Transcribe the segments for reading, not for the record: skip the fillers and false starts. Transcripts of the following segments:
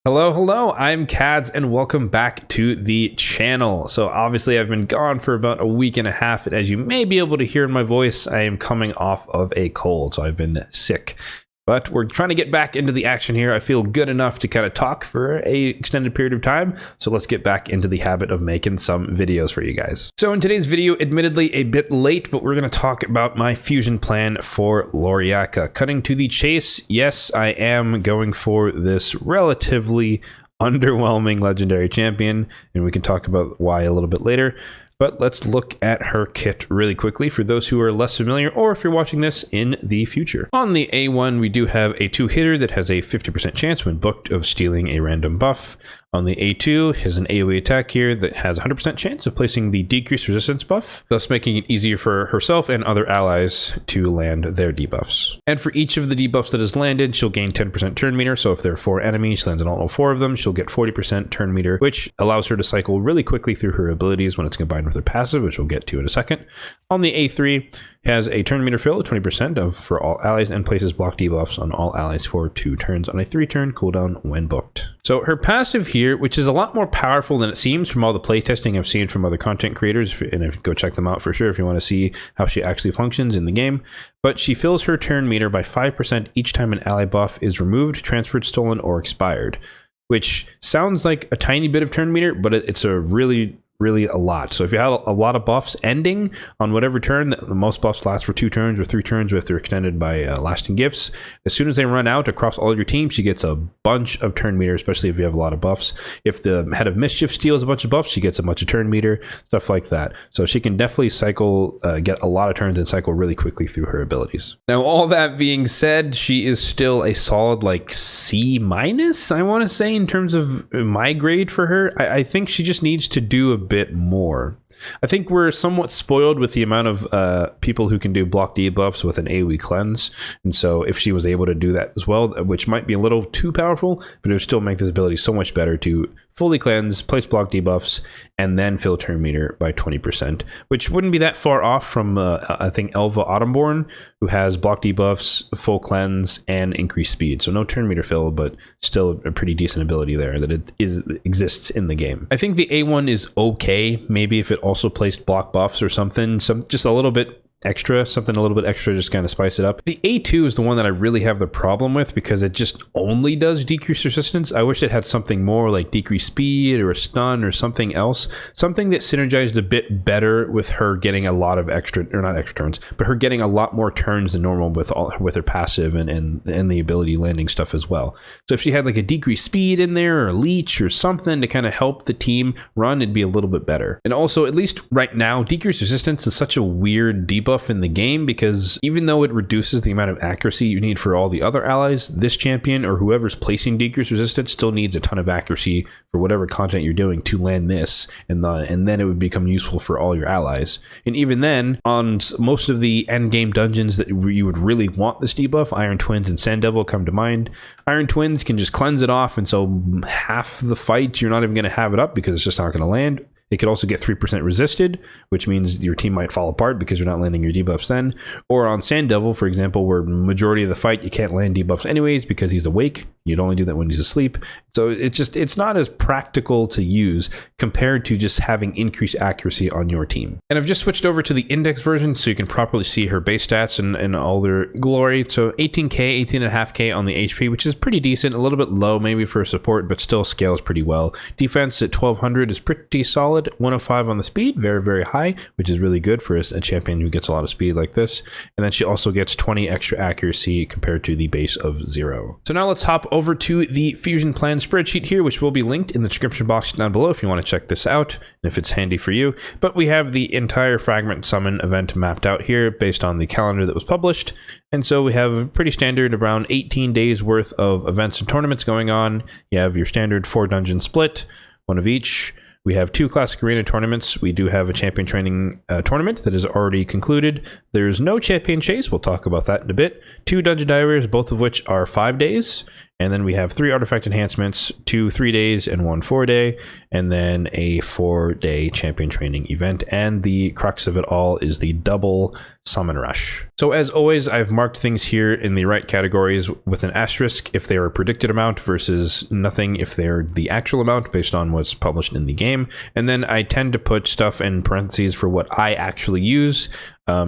Hello, I'm Kads and welcome back to the channel. So obviously I've been gone for about a week and a half, and as you may be able to hear in my voice, I am coming off of a cold, so I've been sick. But we're trying to get back into the action here. I feel good enough to kind of talk for an extended period of time, so let's get back into the habit of making some videos for you guys. So in today's video, admittedly a bit late, but we're going to talk about my fusion plan for Loriaca. Cutting to the chase, yes, I am going for this relatively underwhelming legendary champion, and we can talk about why a little bit later. But let's look at her kit really quickly for those who are less familiar, or if you're watching this in the future. On the A1, we do have a 2-hitter that has a 50% chance when booked of stealing a random buff. On the A2, has an AoE attack here that has 100% chance of placing the decreased resistance buff, thus making it easier for herself and other allies to land their debuffs. And for each of the debuffs that is landed, she'll gain 10% turn meter, so if there are 4 enemies, she lands on all 4 of them, she'll get 40% turn meter, which allows her to cycle really quickly through her abilities when it's combined with her passive, which we'll get to in a second. On the A3, has a turn meter fill of 20% for all allies and places block debuffs on all allies for 2 turns on a 3-turn cooldown when booked. So her passive here, which is a lot more powerful than it seems from all the playtesting I've seen from other content creators, and go check them out for sure if you want to see how she actually functions in the game, but she fills her turn meter by 5% each time an ally buff is removed, transferred, stolen, or expired, which sounds like a tiny bit of turn meter, but it's a really a lot. So if you have a lot of buffs ending on whatever turn, the most buffs last for 2 turns or 3 turns, or if they're extended by lasting gifts, as soon as they run out across all your team, she gets a bunch of turn meter, especially if you have a lot of buffs. If the Head of Mischief steals a bunch of buffs, she gets a bunch of turn meter, stuff like that. So she can definitely cycle, get a lot of turns and cycle really quickly through her abilities. Now, all that being said, she is still a solid like C-, I want to say, in terms of my grade for her. I think she just needs to do a bit more. I think we're somewhat spoiled with the amount of people who can do block debuffs with an AoE cleanse, and so if she was able to do that as well, which might be a little too powerful, but it would still make this ability so much better to fully cleanse, place block debuffs, and then fill turn meter by 20%, which wouldn't be that far off from I think Elva Autumnborn, who has block debuffs, full cleanse, and increased speed. So no turn meter fill, but still a pretty decent ability there that exists in the game. I think the A1 is okay. Maybe if it also placed block buffs or something, just a little bit extra, something a little bit extra, just kind of spice it up. The A2 is the one that I really have the problem with because it just only does decreased resistance. I wish it had something more like decreased speed or a stun or something else, something that synergized a bit better with her getting a lot of extra, or not extra turns, but her getting a lot more turns than normal with her passive and the ability landing stuff as well. So if she had like a decreased speed in there or a leech or something to kind of help the team run, it'd be a little bit better. And also, at least right now, decreased resistance is such a weird debuff in the game because even though it reduces the amount of accuracy you need for all the other allies, this champion or whoever's placing decreased resistance still needs a ton of accuracy for whatever content you're doing to land this, and then it would become useful for all your allies. And even then, on most of the end game dungeons that you would really want this debuff, Iron Twins and Sand Devil come to mind. Iron Twins can just cleanse it off, and so half the fight you're not even going to have it up because it's just not going to land. It could also get 3% resisted, which means your team might fall apart because you're not landing your debuffs then. Or on Sand Devil, for example, where majority of the fight you can't land debuffs anyways because he's awake. You'd only do that when he's asleep. So it's not as practical to use compared to just having increased accuracy on your team. And I've just switched over to the index version so you can properly see her base stats and all their glory. So 18k, 18.5k on the HP, which is pretty decent, a little bit low maybe for support, but still scales pretty well. Defense at 1200 is pretty solid. 105 on the speed, very high, which is really good for a champion who gets a lot of speed like this. And then she also gets 20 extra accuracy compared to the base of 0. So now let's hop over to the fusion plan spreadsheet here, which will be linked in the description box down below if you want to check this out and if it's handy for you. But we have the entire Fragment summon event mapped out here based on the calendar that was published. And so we have pretty standard around 18 days worth of events and tournaments going on. You have your standard 4 dungeon split, 1 of each. We have 2 classic arena tournaments. We do have a champion training tournament that is already concluded. There's no champion chase. We'll talk about that in a bit. 2 dungeon diaries, both of which are 5 days. And then we have 3 artifact enhancements, 2 3-days and 1 4-day, and then a 4-day champion training event. And the crux of it all is the double summon rush. So as always, I've marked things here in the right categories with an asterisk if they are a predicted amount versus nothing if they're the actual amount based on what's published in the game. And then I tend to put stuff in parentheses for what I actually use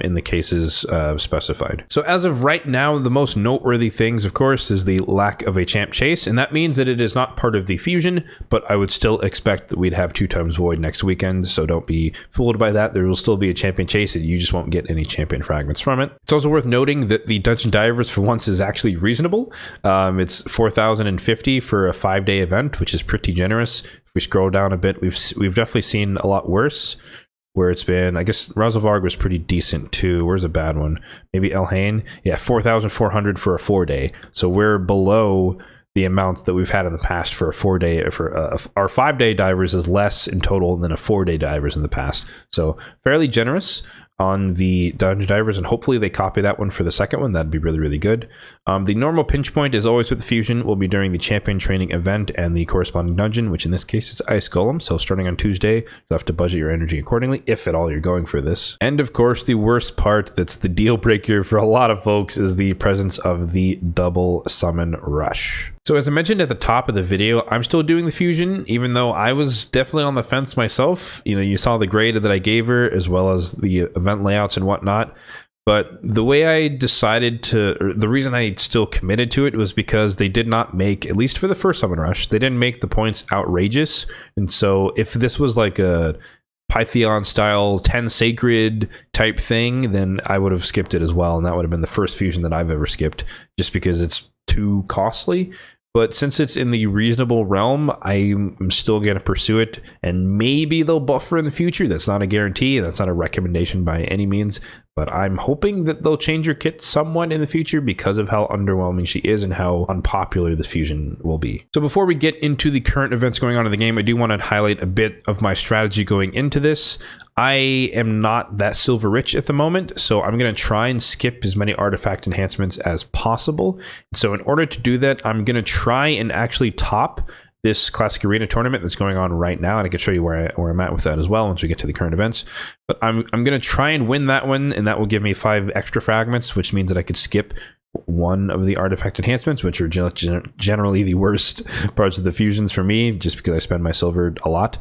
in the cases specified. So as of right now, the most noteworthy things, of course, is the lack of a champ chase, and that means that it is not part of the fusion, but I would still expect that we'd have 2 times void next weekend, so don't be fooled by that. There will still be a champion chase, and you just won't get any champion fragments from it. It's also worth noting that the dungeon divers for once is actually reasonable. It's 4,050 for a 5-day event, which is pretty generous. If we scroll down a bit, we've definitely seen a lot worse, where it's been, I guess Razelvarg was pretty decent too. Where's a bad one? Maybe Elhain? Yeah, 4,400 for a 4-day. So we're below the amounts that we've had in the past for a 4-day. For our 5-day divers is less in total than a 4-day divers in the past. So fairly generous on the dungeon divers, and hopefully they copy that one for the second one. That'd be really, really good. The normal pinch point is always with the fusion will be during the champion training event and the corresponding dungeon, which in this case is Ice Golem. So starting on Tuesday, you'll have to budget your energy accordingly, if at all you're going for this. And of course, the worst part that's the deal breaker for a lot of folks is the presence of the double summon rush. So as I mentioned at the top of the video, I'm still doing the fusion, even though I was definitely on the fence myself. You know, you saw the grade that I gave her, as well as the event layouts and whatnot. But the way I decided to, or the reason I still committed to it was because they did not make, at least for the first summon rush, they didn't make the points outrageous. And so if this was like a Pythion style 10 sacred type thing, then I would have skipped it as well. And that would have been the first fusion that I've ever skipped, just because it's too costly. But since it's in the reasonable realm, I'm still going to pursue it, and maybe they'll buffer in the future. That's not a guarantee. That's not a recommendation by any means, but I'm hoping that they'll change your kit somewhat in the future because of how underwhelming she is and how unpopular this fusion will be. So before we get into the current events going on in the game, I do want to highlight a bit of my strategy going into this. I am not that silver rich at the moment, so I'm going to try and skip as many artifact enhancements as possible. So in order to do that, I'm going to try and actually top this Classic Arena tournament that's going on right now, and I can show you where I'm at with that as well once we get to the current events. But I'm going to try and win that one, and that will give me 5 extra fragments, which means that I could skip one of the artifact enhancements, which are generally the worst parts of the fusions for me, just because I spend my silver a lot.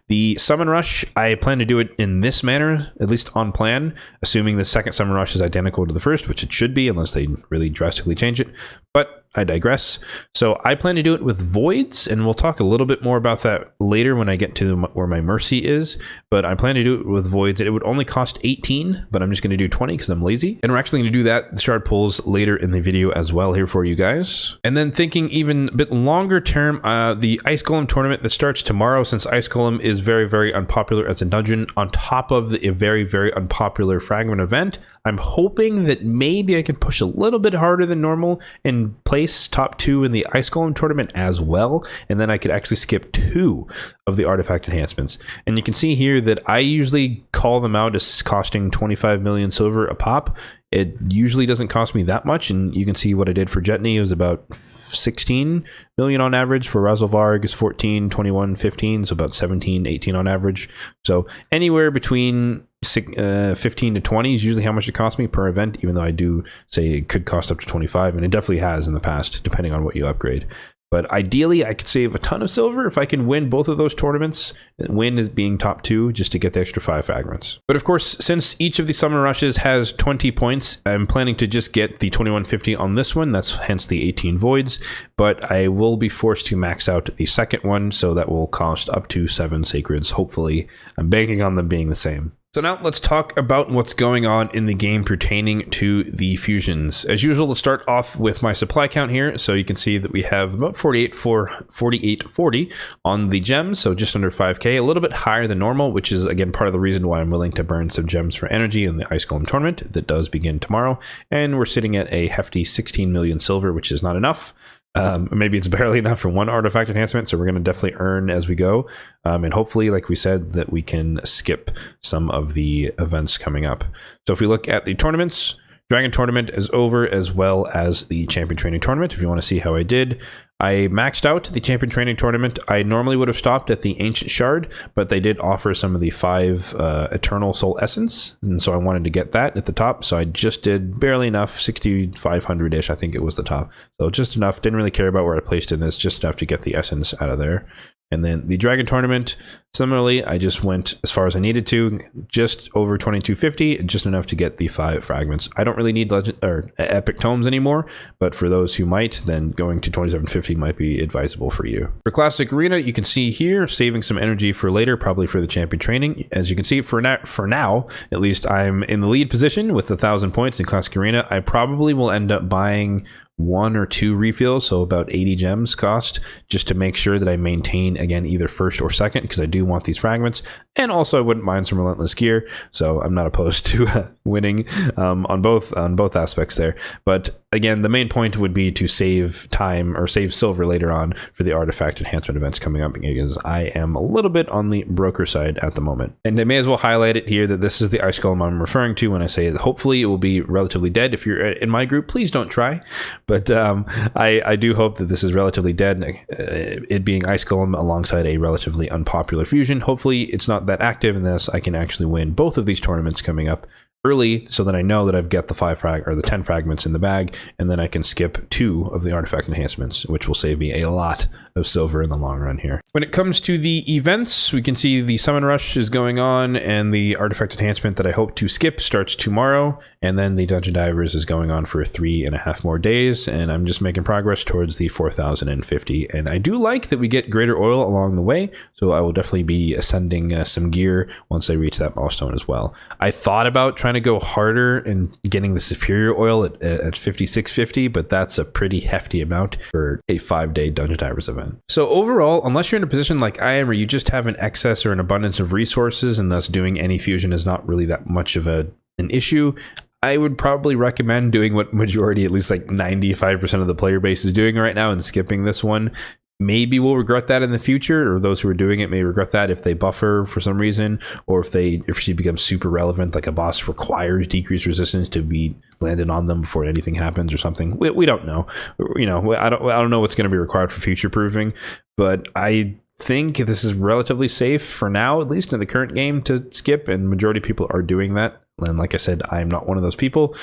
The summon rush, I plan to do it in this manner, at least on plan, assuming the second summon rush is identical to the first, which it should be unless they really drastically change it, but I digress. So I plan to do it with voids, and we'll talk a little bit more about that later when I get to where my mercy is, but I plan to do it with voids. It would only cost 18, but I'm just going to do 20 because I'm lazy, and we're actually going to do that, the shard pulls, later in the video as well here for you guys. And then thinking even a bit longer term, the Ice Golem tournament that starts tomorrow, since Ice Golem is very, very unpopular as a dungeon, on top of the very, very unpopular Fragment event, I'm hoping that maybe I can push a little bit harder than normal and place top 2 in the Ice Golem tournament as well, and then I could actually skip 2 of the artifact enhancements. And you can see here that I usually call them out as costing 25 million silver a pop. It usually doesn't cost me that much, and you can see what I did for Jetney. It was about 16 million on average. For Razelvarg is 14, 21, 15, so about 17, 18 on average. So anywhere between 15 to 20 is usually how much it costs me per event, even though I do say it could cost up to 25, and it definitely has in the past, depending on what you upgrade. But ideally, I could save a ton of silver if I can win both of those tournaments. And win is being top 2 just to get the extra 5 fragments. But of course, since each of the summon rushes has 20 points, I'm planning to just get the 2150 on this one. That's hence the 18 voids. But I will be forced to max out the second one, so that will cost up to 7 sacreds. Hopefully, I'm banking on them being the same. So now let's talk about what's going on in the game pertaining to the fusions. As usual, let's start off with my supply count here. So you can see that we have about 4840 on the gems, so just under 5k, a little bit higher than normal, which is again part of the reason why I'm willing to burn some gems for energy in the Ice Golem tournament that does begin tomorrow. And we're sitting at a hefty 16 million silver, which is not enough. Maybe it's barely enough for one artifact enhancement, so we're going to definitely earn as we go, and hopefully, like we said, that we can skip some of the events coming up. So if we look at the tournaments, Dragon Tournament is over, as well as the Champion Training Tournament. If you want to see how I did, I maxed out the Champion Training Tournament. I normally would have stopped at the Ancient Shard, but they did offer some of the 5 Eternal Soul Essence, and so I wanted to get that at the top, so I just did barely enough, 6,500-ish, I think it was the top. So just enough, didn't really care about where I placed in this, just enough to get the Essence out of there. And then the Dragon Tournament, similarly, I just went as far as I needed to, just over 2250, just enough to get the 5 fragments. I don't really need legend or epic tomes anymore, but for those who might, then going to 2750 might be advisable for you. For Classic Arena, you can see here, saving some energy for later, probably for the Champion Training. As you can see, for now, at least I'm in the lead position with 1,000 points in Classic Arena. I probably will end up buying 1 or 2 refills, so about 80 gems cost, just to make sure that I maintain, again, either first or second, because I do want these fragments, and also I wouldn't mind some Relentless Gear, so I'm not opposed to winning on both aspects there. But again, the main point would be to save time or save silver later on for the artifact enhancement events coming up, because I am a little bit on the broker side at the moment. And I may as well highlight it here that this is the ice golem I'm referring to when I say that hopefully it will be relatively dead. If you're in my group, please don't try. But I do hope that this is relatively dead, it being Ice Golem alongside a relatively unpopular fusion. Hopefully it's not that active, and thus I can actually win both of these tournaments coming up early, so that I know that I've got the 10 fragments in the bag, and then I can skip 2 of the artifact enhancements, which will save me a lot of silver in the long run here. When it comes to the events, we can see the Summon Rush is going on, and the artifact enhancement that I hope to skip starts tomorrow, and then the Dungeon Divers is going on for 3.5 more days, and I'm just making progress towards the 4,050. And I do like that we get greater oil along the way, so I will definitely be ascending some gear once I reach that milestone as well. I thought about trying to go harder and getting the superior oil at 5,650, but that's a pretty hefty amount for a 5-day Dungeon Divers event. So overall, unless you're in a position like I am where you just have an excess or an abundance of resources, and thus doing any fusion is not really that much of an issue, I would probably recommend doing what majority, at least like 95% of the player base is doing right now, and skipping this one. Maybe we'll regret that in the future, or those who are doing it may regret that if they buffer for some reason, or if she becomes super relevant, like a boss requires decreased resistance to be landed on them before anything happens or something. We don't know. You know, I don't know what's going to be required for future proofing, but I think this is relatively safe for now, at least in the current game, to skip, and majority of people are doing that. And like I said, I'm not one of those people,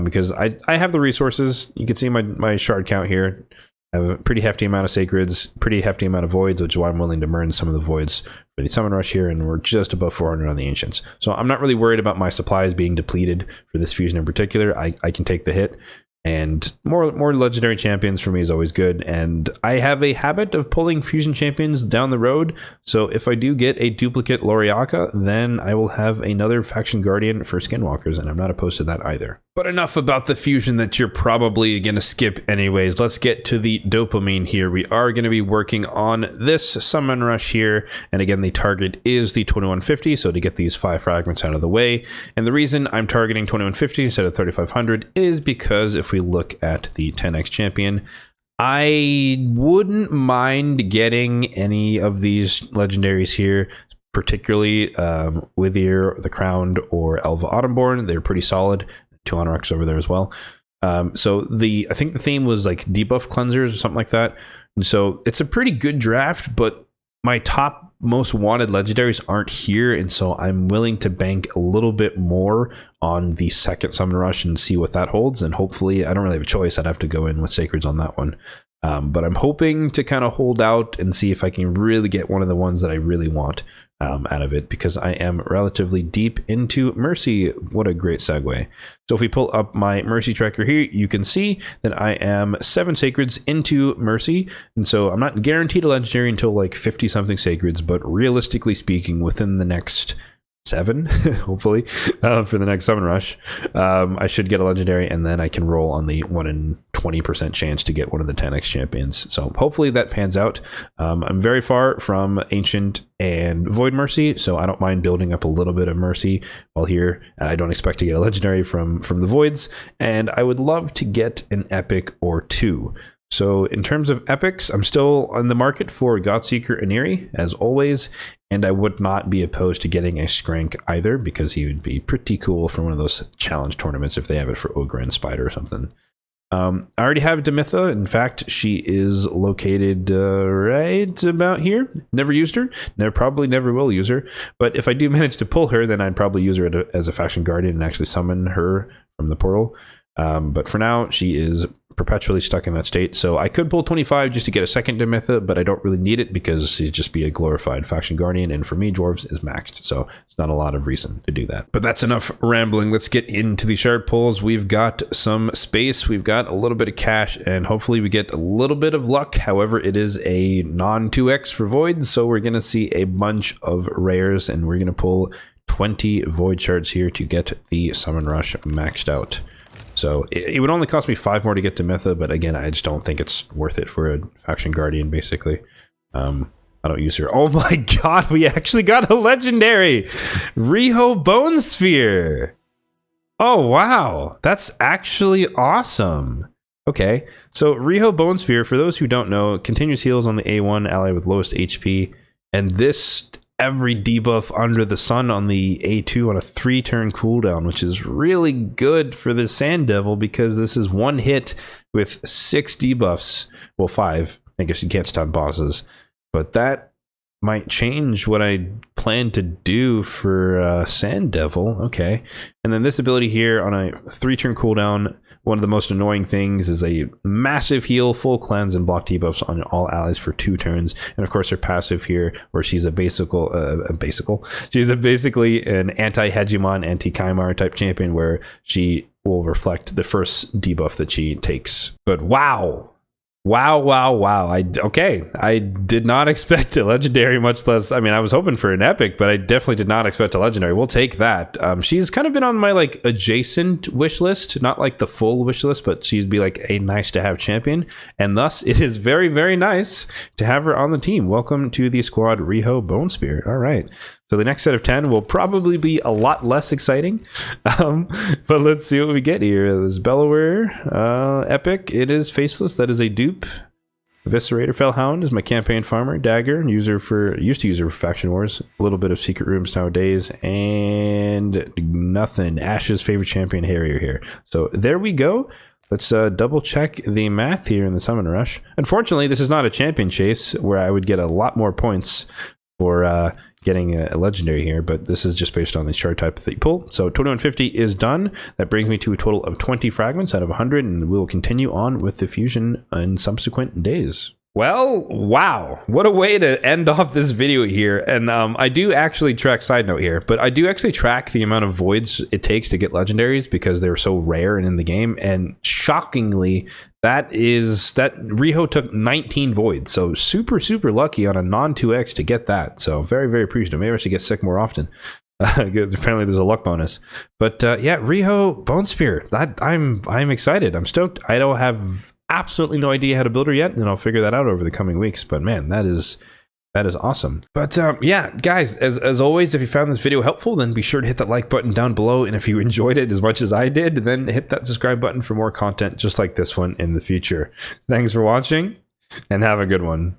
because I have the resources. You can see my shard count here. I have a pretty hefty amount of sacreds, pretty hefty amount of voids, which is why I'm willing to burn some of the voids for the Summon Rush here, and we're just above 400 on the Ancients. So I'm not really worried about my supplies being depleted for this fusion in particular. I can take the hit, and more legendary champions for me is always good. And I have a habit of pulling fusion champions down the road, so if I do get a duplicate Loriaca, then I will have another faction guardian for skinwalkers, and I'm not opposed to that either. But enough about the fusion that you're probably going to skip anyways. Let's get to the dopamine here. We are going to be working on this Summon Rush here, and again, the target is the 2150, so to get these 5 fragments out of the way. And the reason I'm targeting 2150 instead of 3500 is because if we look at the 10x champion, I wouldn't mind getting any of these legendaries here, particularly Withier, the Crowned, or Elva Autumnborn. They're pretty solid. 2 Anorex over there as well. So I think the theme was like debuff cleansers or something like that. And so it's a pretty good draft, but my top most wanted legendaries aren't here, and so I'm willing to bank a little bit more on the second Summon Rush and see what that holds. And hopefully, I don't really have a choice. I'd have to go in with Sacreds on that one. But I'm hoping to kind of hold out and see if I can really get one of the ones that I really want out of it, because I am relatively deep into Mercy. What a great segue. So if we pull up my Mercy tracker here, you can see that I am 7 Sacreds into Mercy, and so I'm not guaranteed a legendary until like 50 something Sacreds, but realistically speaking, within the next 7 hopefully for the next Summon Rush, I should get a legendary, and then I can roll on the 1 in 20% chance to get one of the 10x champions. So hopefully that pans out. I'm very far from Ancient and Void Mercy, so I don't mind building up a little bit of Mercy while here. I don't expect to get a legendary from the Voids, and I would love to get an epic or 2. So in terms of epics, I'm still on the market for Godseeker Aniri, as always. And I would not be opposed to getting a Skrank either, because he would be pretty cool for one of those challenge tournaments if they have it for Ogre and Spider or something. I already have Demitha. In fact, she is located right about here. Never used her. Probably never will use her. But if I do manage to pull her, then I'd probably use her as a Faction Guardian and actually summon her from the portal. But for now, she is perpetually stuck in that state. So I could pull 25 just to get a second Demitha, but I don't really need it because she'd just be a glorified Faction Guardian. And for me, Dwarves is maxed. So it's not a lot of reason to do that. But that's enough rambling. Let's get into the shard pulls. We've got some space. We've got a little bit of cash, and hopefully we get a little bit of luck. However, it is a non-2x for Voids. So we're going to see a bunch of rares, and we're going to pull 20 Void shards here to get the Summon Rush maxed out. So it would only cost me 5 more to get to Demitha, but again, I just don't think it's worth it for a Faction Guardian, basically. I don't use her. Oh my god, we actually got a legendary! Riho Bone Sphere! Oh wow, that's actually awesome! Okay, so Riho Bone Sphere, for those who don't know, continuous heals on the A1 ally with lowest HP, and this every debuff under the sun on the A2 on a 3-turn cooldown, which is really good for the Sand Devil because this is one hit with 6 debuffs. Well, 5. I guess you can't stun bosses. But that might change what I plan to do for Sand Devil. Okay. And then this ability here on a 3-turn cooldown, one of the most annoying things is a massive heal, full cleanse, and block debuffs on all allies for 2 turns. And of course, her passive here, where she's she's basically an anti-Hegemon, anti-Kymar type champion, where she will reflect the first debuff that she takes. But wow. Wow. I did not expect a legendary, much less, I mean, I was hoping for an epic, but I definitely did not expect a legendary. We'll take that. She's kind of been on my like adjacent wish list, not like the full wish list, but she'd be like a nice to have champion. And thus it is very, very nice to have her on the team. Welcome to the squad, Riho Bone Spear. All right. So the next set of 10 will probably be a lot less exciting. But let's see what we get here. There's Bellower, Epic. It is Faceless. That is a dupe. Eviscerator. Fellhound is my campaign farmer. Dagger. Used to use her for Faction Wars. A little bit of Secret Rooms nowadays. And nothing. Ash's favorite champion, Harrier here. So there we go. Let's double check the math here in the Summon Rush. Unfortunately, this is not a champion chase where I would get a lot more points for getting a legendary here, but this is just based on the shard type that you pull. So 2150 is done. That brings me to a total of 20 fragments out of 100, and we'll continue on with the fusion in subsequent days. Well, wow, what a way to end off this video here. And I do actually track, side note here, but I do actually track the amount of voids it takes to get legendaries because they're so rare and in the game. And shockingly, that Riho took 19 voids. So super, super lucky on a non-2x to get that. So very, very appreciative. Maybe I should get sick more often. Apparently there's a luck bonus. But yeah, Riho Bone Spear, I'm excited. I'm stoked. I don't have absolutely no idea how to build her yet, and I'll figure that out over the coming weeks. But man, that is awesome. But yeah, guys, as always, if you found this video helpful, then be sure to hit that like button down below. And if you enjoyed it as much as I did, then hit that subscribe button for more content just like this one in the future. Thanks for watching, and have a good one.